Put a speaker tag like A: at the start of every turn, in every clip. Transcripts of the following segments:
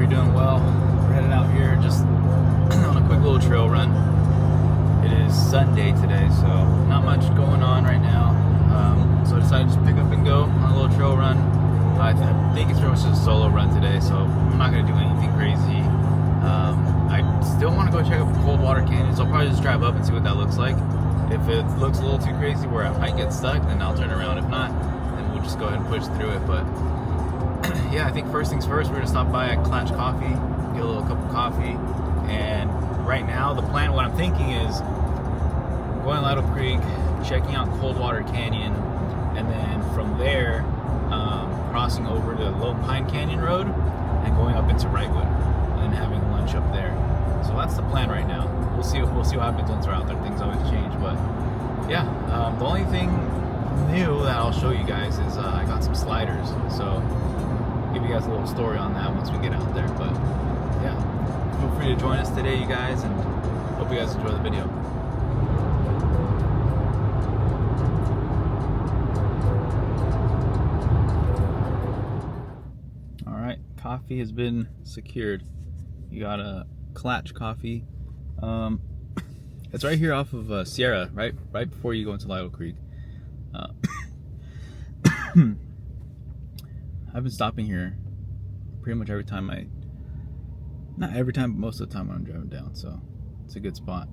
A: you're doing well. We're headed out here just on a quick little trail run. It is Sunday today, so not much going on right now. So I decided to just pick up and go on a little trail run. I think it's pretty much just a solo run today, so I'm not going to do anything crazy. I still want to go check out the Coldwater Canyon, so I'll probably just drive up and see what that looks like. If it looks a little too crazy where I might get stuck, then I'll turn around. If not, then we'll just go ahead and push through it. But yeah, I think first things first, we're gonna stop by at Clatch Coffee, get a little cup of coffee, and right now the plan, what I'm thinking is going to Lytle Creek, checking out Coldwater Canyon, and then from there crossing over to Lone Pine Canyon Road and going up into Wrightwood and then having lunch up there. So that's the plan right now. We'll see what happens once we're out there. Things always change, but yeah, the only thing new that I'll show you guys is I got some sliders, so I'll give you guys a little story on that once we get out there. But yeah, feel free to join us today, you guys, and hope you guys enjoy the video. All right, coffee has been secured. You got a Clatch Coffee. It's right here off of Sierra, right before you go into Lytle Creek. I've been stopping here pretty much every time not every time, but most of the time when I'm driving down, so it's a good spot.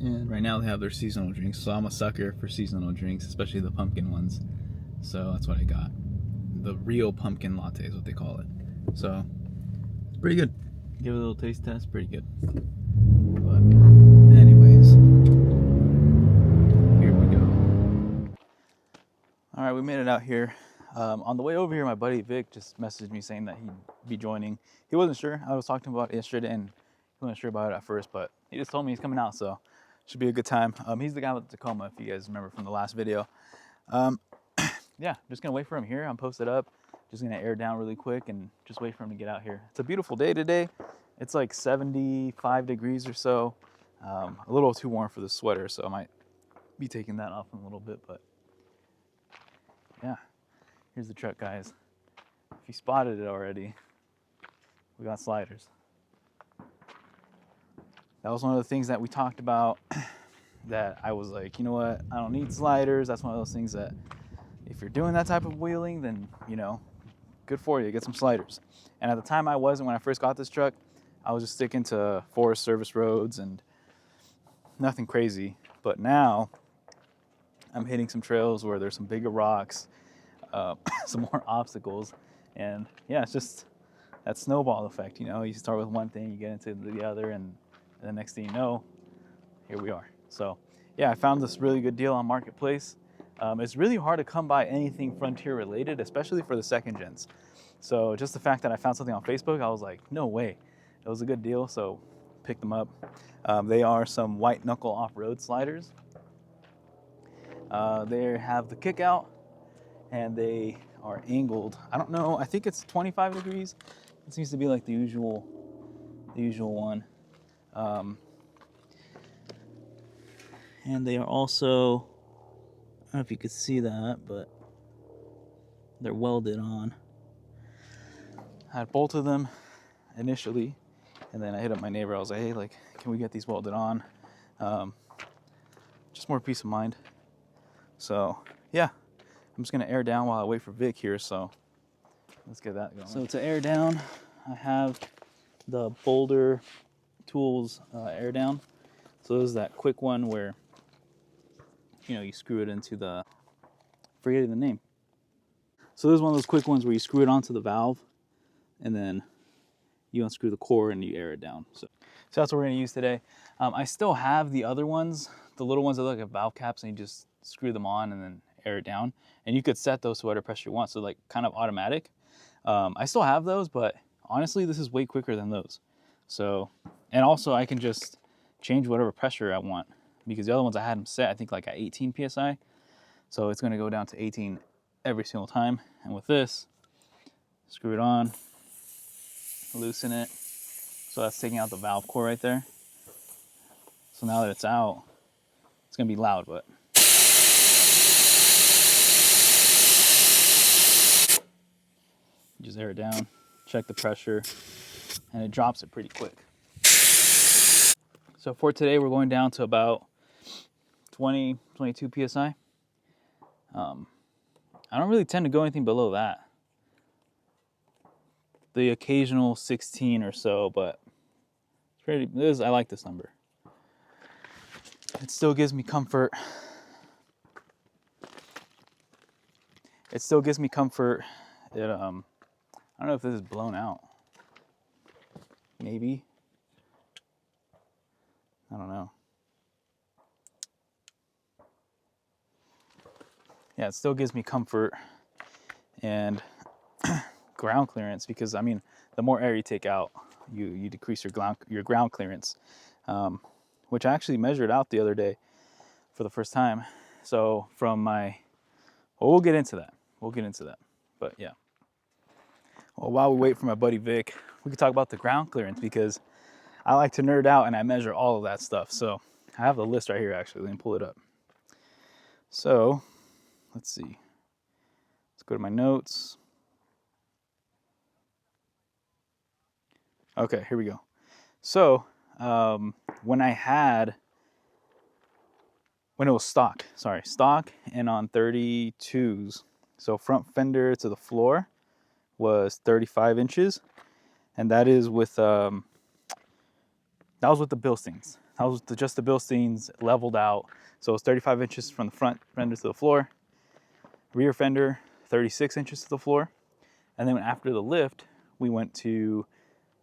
A: And right now they have their seasonal drinks, so I'm a sucker for seasonal drinks, especially the pumpkin ones. So that's what I got. The real pumpkin latte is what they call it. So it's pretty good. Give it a little taste test, pretty good. But anyways, here we go. All right, we made it out here. On the way over here, my buddy Vic just messaged me saying that he'd be joining. He wasn't sure. I was talking to him about it yesterday, and he wasn't sure about it at first, but he just told me he's coming out, so should be a good time. He's the guy with the Tacoma, if you guys remember from the last video. Yeah, just gonna wait for him here. I'm posted up. Just gonna air down really quick and just wait for him to get out here. It's a beautiful day today. It's like 75 degrees or so. A little too warm for the sweater, so I might be taking that off in a little bit, but yeah, here's the truck, guys. If you spotted it already, we got sliders. That was one of the things that we talked about that I was like, you know what, I don't need sliders. That's one of those things that if you're doing that type of wheeling, then, you know, good for you, get some sliders. And at the time I wasn't. When I first got this truck, I was just sticking to Forest Service roads and nothing crazy. But now I'm hitting some trails where there's some bigger rocks, some more obstacles, and yeah, it's just that snowball effect. You know, you start with one thing, you get into the other, and the next thing you know, here we are. So yeah, I found this really good deal on Marketplace. It's really hard to come by anything Frontier related, especially for the second gens. So just the fact that I found something on Facebook, I was like, no way. It was a good deal, so picked them up. They are some white knuckle off-road sliders. They have the kick out, and they are angled. I don't know, I think it's 25 degrees. It seems to be like the usual one. And they are also, I don't know if you could see that, but they're welded on. I had both of them initially, and then I hit up my neighbor. I was like, hey, like, can we get these welded on? Just more peace of mind. So yeah, I'm just gonna air down while I wait for Vic here, so let's get that going. So to air down, I have the Boulder Tools air down. So this is that quick one where, you know, you screw it into the, forgetting the name. So this is one of those quick ones where you screw it onto the valve, and then you unscrew the core and you air it down. So that's what we're gonna use today. I still have the other ones, the little ones that look like valve caps, and you just screw them on and then air it down. And you could set those to whatever pressure you want, so like kind of automatic. I still have those, but honestly, this is way quicker than those. So, and also I can just change whatever pressure I want, because the other ones I had them set, I think like at 18 PSI. So it's gonna go down to 18 every single time. And with this, screw it on, loosen it. So that's taking out the valve core right there. So now that it's out, it's gonna be loud, but just air it down. check the pressure, and it drops it pretty quick. So for today, we're going down to about 20, 22 PSI. I don't really tend to go anything below that. The occasional 16 or so, but I like this number. It still gives me comfort. It still gives me comfort. I don't know if this is blown out. Maybe. I don't know. Yeah, it still gives me comfort and ground clearance, because I mean, the more air you take out, you decrease your ground clearance, which I actually measured out the other day for the first time. So from my, well, we'll get into that. But yeah. Well, while we wait for my buddy Vic, we can talk about the ground clearance, because I like to nerd out and I measure all of that stuff. So I have the list right here, actually. Let me pull it up. So let's see. Let's go to my notes. Okay, here we go. So when it was stock and on 32s, so front fender to the floor was 35 inches, and that is with that was with the Bilsteins. That was just the Bilsteins leveled out. So it's 35 inches from the front fender to the floor. Rear fender, 36 inches to the floor. And then after the lift, we went to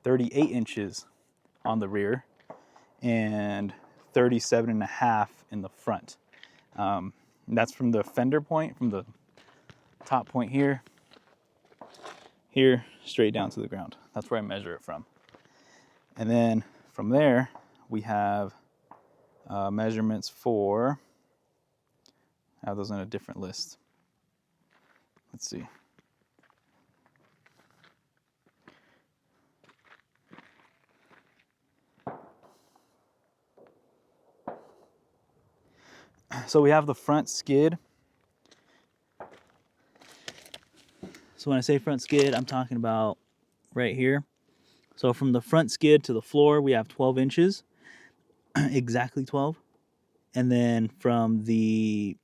A: 38 inches on the rear and 37.5 in the front. That's from the fender point, from the top point here, straight down to the ground. That's where I measure it from. And then from there, we have measurements for, I have those in a different list. Let's see. So we have the front skid. So when I say front skid, I'm talking about right here. So from the front skid to the floor, we have 12 inches, exactly 12. And then from the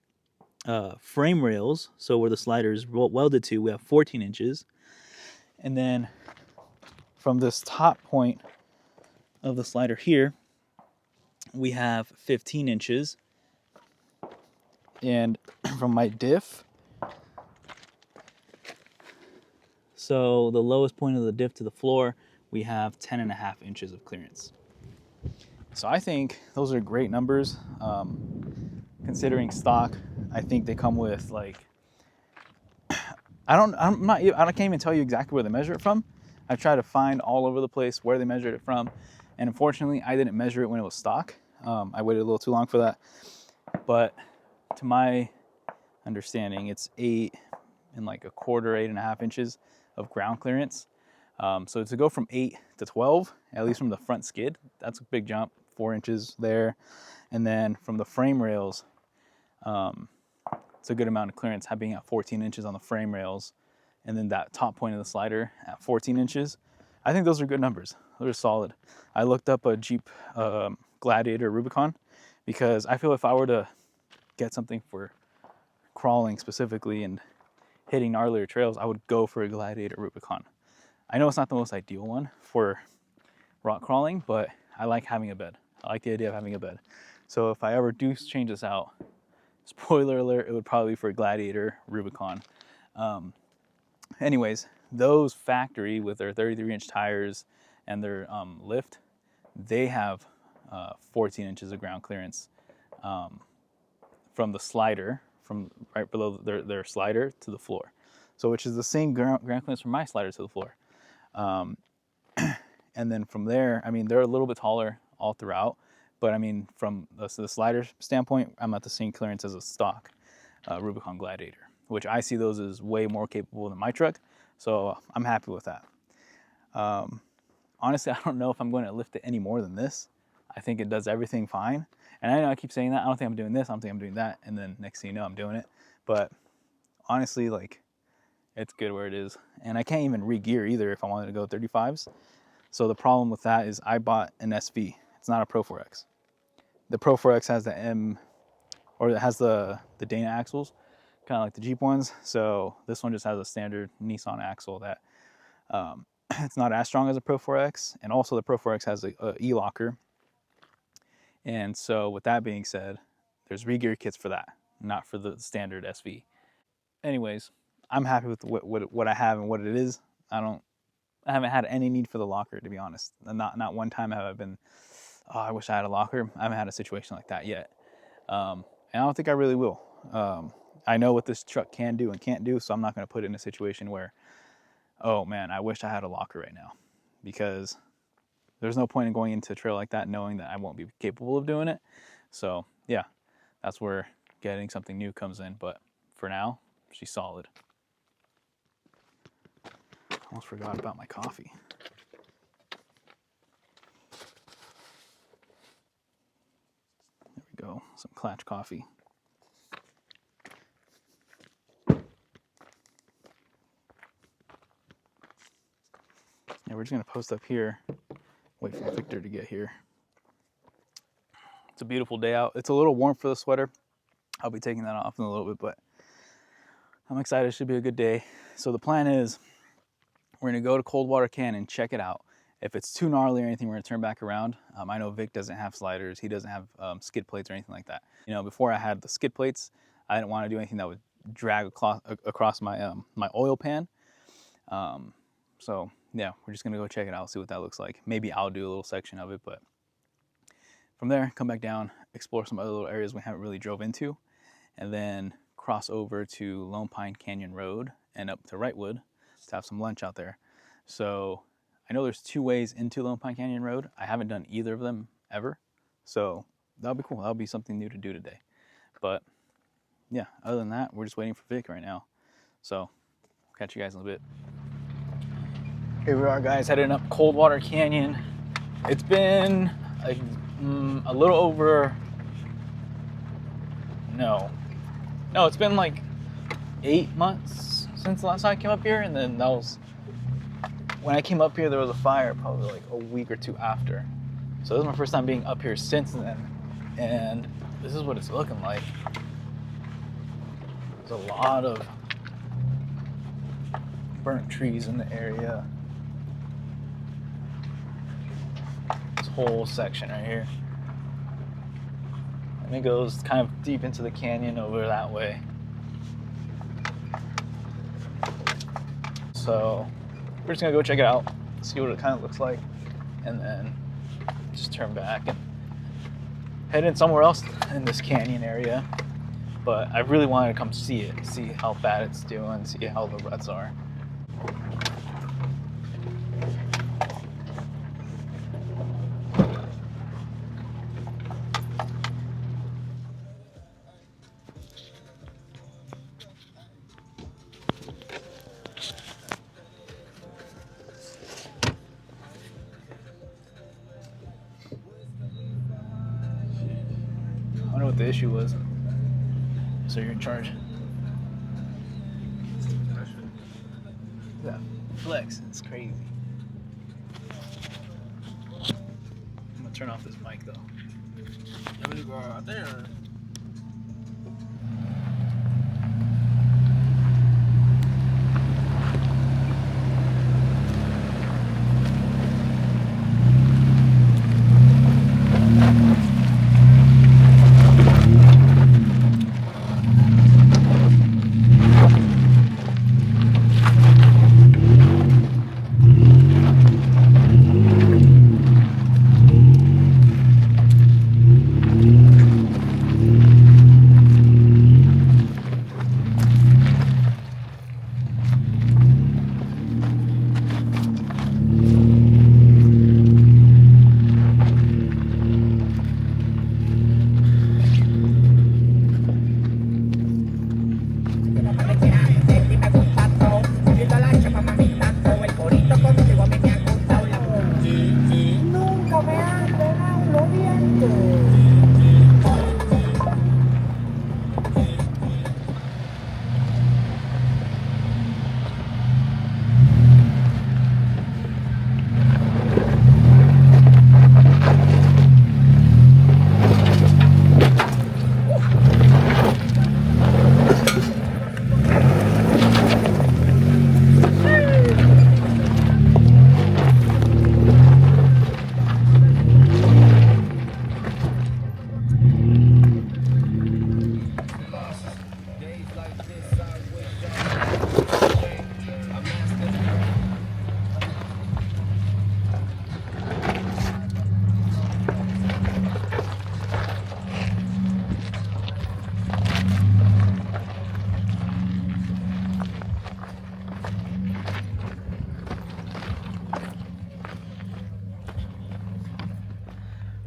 A: frame rails, so where the slider is welded to, we have 14 inches. And then from this top point of the slider here, we have 15 inches. And from my diff, so the lowest point of the diff to the floor, we have 10.5 inches of clearance. So I think those are great numbers. Considering stock, I think they come with like, I can't even tell you exactly where they measure it from. I've tried to find all over the place where they measured it from, and unfortunately, I didn't measure it when it was stock. I waited a little too long for that, but to my understanding, it's 8 and like a quarter, 8.5 inches of ground clearance. So to go from 8 to 12, at least from the front skid, that's a big jump, 4 inches there. And then from the frame rails, it's a good amount of clearance, being at 14 inches on the frame rails. And then that top point of the slider at 14 inches. I think those are good numbers. Those are solid. I looked up a Jeep Gladiator Rubicon, because I feel if I were to get something for crawling specifically and hitting gnarlier trails, I would go for a Gladiator Rubicon. I know it's not the most ideal one for rock crawling, but I like having a bed. I like the idea of having a bed. So if I ever do change this out, spoiler alert, it would probably be for a Gladiator Rubicon. Anyways, those factory with their 33-inch tires and their lift, they have 14 inches of ground clearance from the slider, from right below their slider to the floor. So which is the same ground clearance from my slider to the floor. And then from there, I mean, they're a little bit taller all throughout, but I mean, from the slider standpoint, I'm at the same clearance as a stock Rubicon Gladiator, which I see those as way more capable than my truck. So I'm happy with that. Honestly, I don't know if I'm going to lift it any more than this. I think it does everything fine. And I know I keep saying that. I don't think I'm doing this. I don't think I'm doing that. And then next thing you know, I'm doing it. But honestly, like, It's good where it is. And I can't even re-gear either if I wanted to go 35s. So the problem with that is I bought an SV. It's not a Pro 4X. The Pro 4X has the or it has the Dana axles, kind of like the Jeep ones. So this one just has a standard Nissan axle that it's not as strong as a Pro 4X. And also the Pro 4X has a E-locker. And so with that being said, there's re-gear kits for that, not for the standard SV. Anyways, I'm happy with what I have and what it is. I haven't had any need for the locker, to be honest. Not one time have I been, oh, I wish I had a locker. I haven't had a situation like that yet. And I don't think I really will. I know what this truck can do and can't do, so I'm not going to put it in a situation where, oh man, I wish I had a locker right now, because there's no point in going into a trail like that knowing that I won't be capable of doing it. So yeah, that's where getting something new comes in. But for now, she's solid. Almost forgot about my coffee. There we go, some Clutch coffee. Yeah, we're just gonna post up here, wait for Victor to get here. It's a beautiful day out. It's a little warm for the sweater. I'll be taking that off in a little bit, but I'm excited. It should be a good day. So the plan is we're gonna go to Coldwater Canyon, check it out. If it's too gnarly or anything, we're gonna turn back around. I know Vic doesn't have sliders. He doesn't have skid plates or anything like that. You know, before I had the skid plates, I didn't want to do anything that would drag across my my oil pan. So yeah, we're just gonna go check it out, see what that looks like. Maybe I'll do a little section of it, but from there, come back down, explore some other little areas we haven't really drove into, and then cross over to Lone Pine Canyon Road and up to Wrightwood to have some lunch out there. So I know there's 2 ways into Lone Pine Canyon Road. I haven't done either of them ever. So that'll be cool. That'll be something new to do today. But yeah, other than that, we're just waiting for Vic right now. So catch you guys in a bit. Here we are, guys, heading up Coldwater Canyon. It's been a little over, no, it's been like 8 months since the last time I came up here, and then that was, when I came up here there was a fire probably like a week or 2 after. So this is my first time being up here since then, and this is what it's looking like. There's a lot of burnt trees in the area. This whole section right here. And it goes kind of deep into the canyon over that way. So we're just gonna go check it out, see what it kind of looks like, and then just turn back and head in somewhere else in this canyon area. But I really wanted to come see it, see how bad it's doing, see how the ruts are. I wonder what the issue was. So you're in charge. That flex, it's crazy. I'm gonna turn off this mic though.
B: Let me go out there.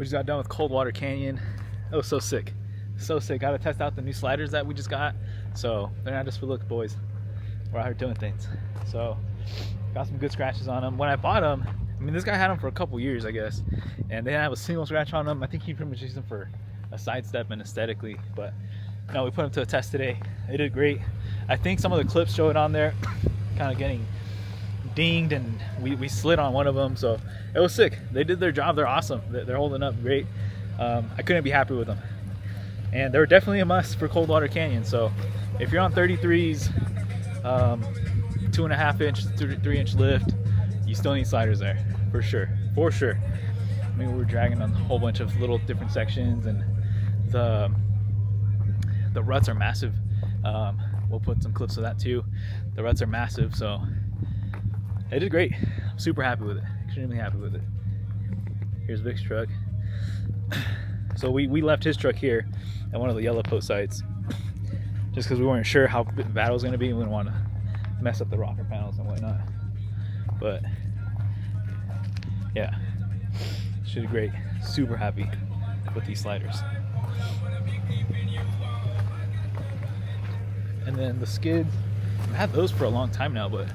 A: We just got done with Coldwater Canyon. It was so sick. So sick. Got to test out the new sliders that we just got. So they're not just for looks, boys. We're out here doing things. So got some good scratches on them. When I bought them, I mean, this guy had them for a couple years, I guess, and they didn't have a single scratch on them. I think he pretty much used them for a sidestep and aesthetically, but no, we put them to a test today. They did great. I think some of the clips show it on there, kind of getting dinged, and we slid on one of them, so it was sick. They did their job. They're awesome. They're holding up great. I couldn't be happy with them, and they're definitely a must for Coldwater Canyon. So if you're on 33s, 2.5 inch, 3 inch lift, you still need sliders there, for sure. I mean, we were dragging on a whole bunch of little different sections, and the ruts are massive. We'll put some clips of that too. The ruts are massive, so they did great. I'm super happy with it, extremely happy with it. Here's Vic's truck. So we left his truck here at one of the yellow post sites just because we weren't sure how bad it was going to be, and we didn't want to mess up the rocker panels and whatnot. But yeah, she did great. Super happy with these sliders. And then the skids, I've had those for a long time now, but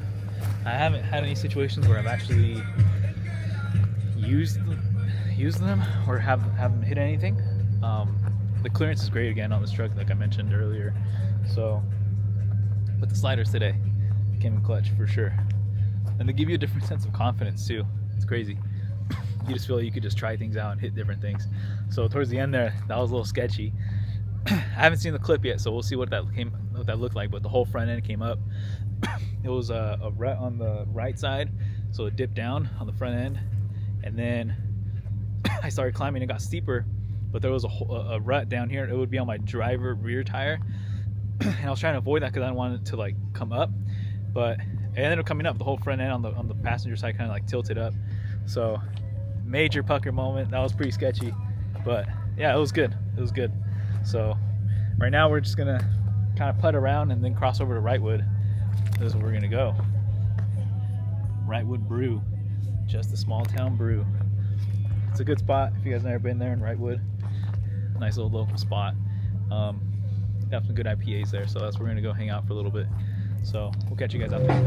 A: I haven't had any situations where I've actually used them or haven't hit anything. The clearance is great again on this truck, like I mentioned earlier. So with the sliders today, came in clutch for sure. And they give you a different sense of confidence too. It's crazy. You just feel like you could just try things out and hit different things. So towards the end there, that was a little sketchy. I haven't seen the clip yet, so we'll see what that looked like. But the whole front end came up. It was a rut on the right side, so it dipped down on the front end, and then I started climbing. It got steeper, but there was a rut down here. It would be on my driver rear tire, and I was trying to avoid that because I didn't want it to like come up, but it ended up coming up. The whole front end on the passenger side kind of like tilted up. So major pucker moment. That was pretty sketchy, but yeah, it was good. It was good. So right now we're just gonna kind of putt around and then cross over to Wrightwood. This is where we're gonna go. Wrightwood Brew, just a small town brew. It's a good spot if you guys never been there in Wrightwood. Nice little local spot. Got some good IPAs there, so that's where we're gonna go hang out for a little bit. So we'll catch you guys out there.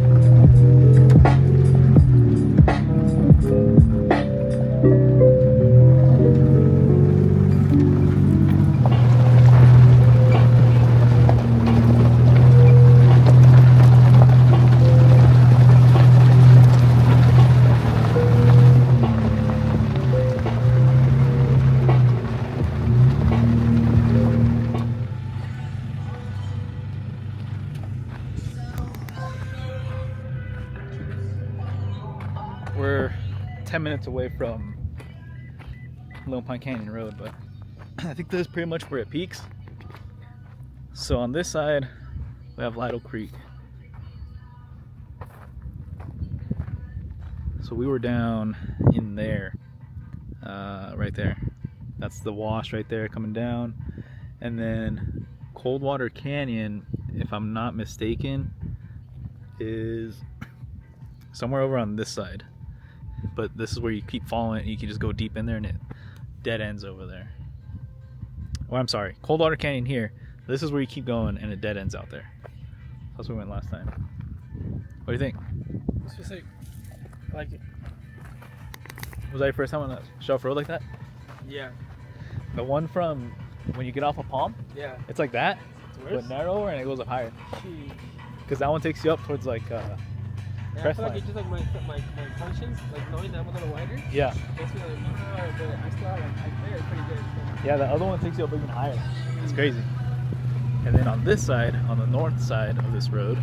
A: We're 10 minutes away from Lone Pine Canyon Road, but I think this is pretty much where it peaks. So on this side, we have Lytle Creek. So we were down in there, right there. That's the wash right there coming down. And then Coldwater Canyon, if I'm not mistaken, is somewhere over on this side. But this is where you keep following it, and you can just go deep in there and it dead ends over there. Well, I'm sorry, Coldwater Canyon here. This is where you keep going and it dead ends out there. That's where we went last time. What do you think?
B: It's just like, I like it.
A: Was that your first time on that shelf road like that?
B: Yeah.
A: The one from when you get off a Palm?
B: Yeah.
A: It's like that,
B: It's worse.
A: but narrower, and it goes up higher.
B: Jeez.
A: Because that one takes you up towards like
B: Yeah, I
A: crest
B: feel like
A: line.
B: it's just like my conscience, like knowing that I'm a little wider.
A: Yeah.
B: Makes me like, but I still have like, it's pretty good.
A: Yeah, the other one takes you up even higher. It's crazy. And then on this side, on the north side of this road,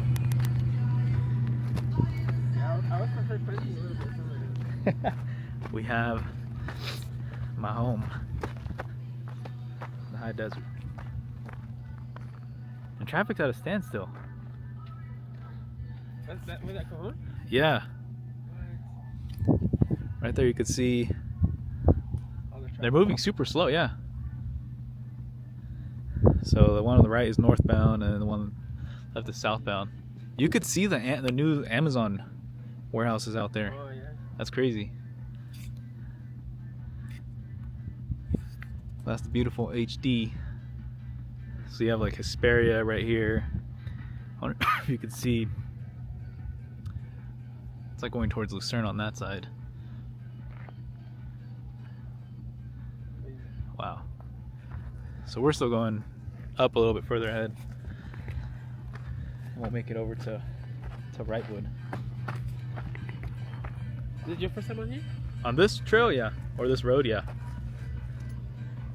B: Yeah, I would prefer crazy a little bit. Something like that.
A: we have my home, the high desert. And traffic's at a standstill.
B: Where's that come on?
A: Yeah. Right there you could see they're moving super slow, yeah. So the one on the right is northbound, and then the one left is southbound. You could see the new Amazon warehouses out there.
B: Oh yeah.
A: That's crazy. That's the beautiful HD. So you have like Hesperia right here. I wonder if you can see. It's like going towards Lucerne on that side. Wow. So we're still going up a little bit further ahead. Won't make it over to Wrightwood.
B: Is it your first time on here?
A: On this trail, yeah. Or this road, yeah.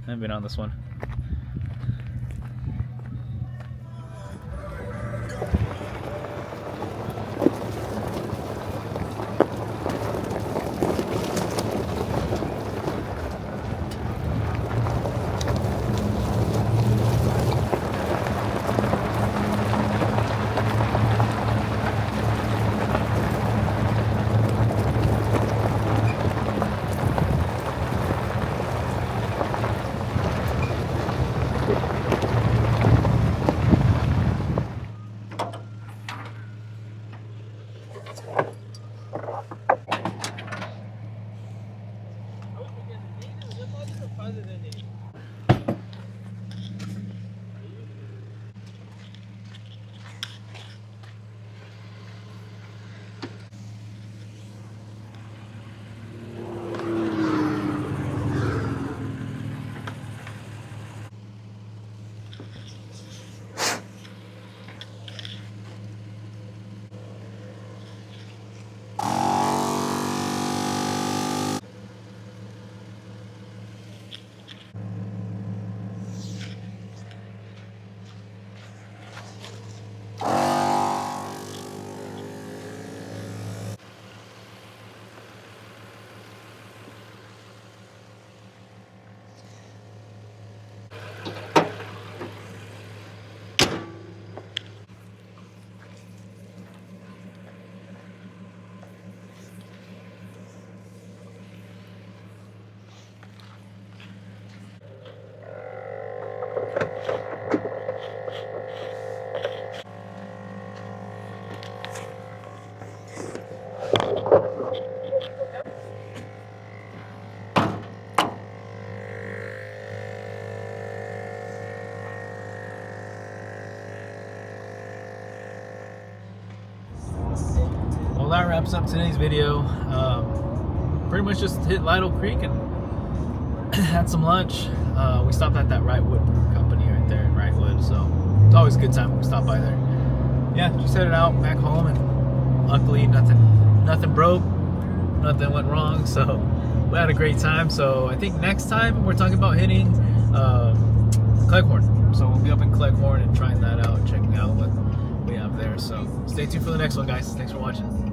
A: I haven't been on this one. Well, that wraps up today's video. Pretty much just hit Lytle Creek and had some lunch. We stopped at that Wrightwood company right there in Wrightwood, so it's always a good time when we stop by there. Yeah, just headed out back home, and luckily nothing broke, nothing went wrong, so we had a great time. So I think next time we're talking about hitting Cleghorn. So we'll be up in Cleghorn and trying that out, checking out what we have there. So stay tuned for the next one, guys. Thanks for watching.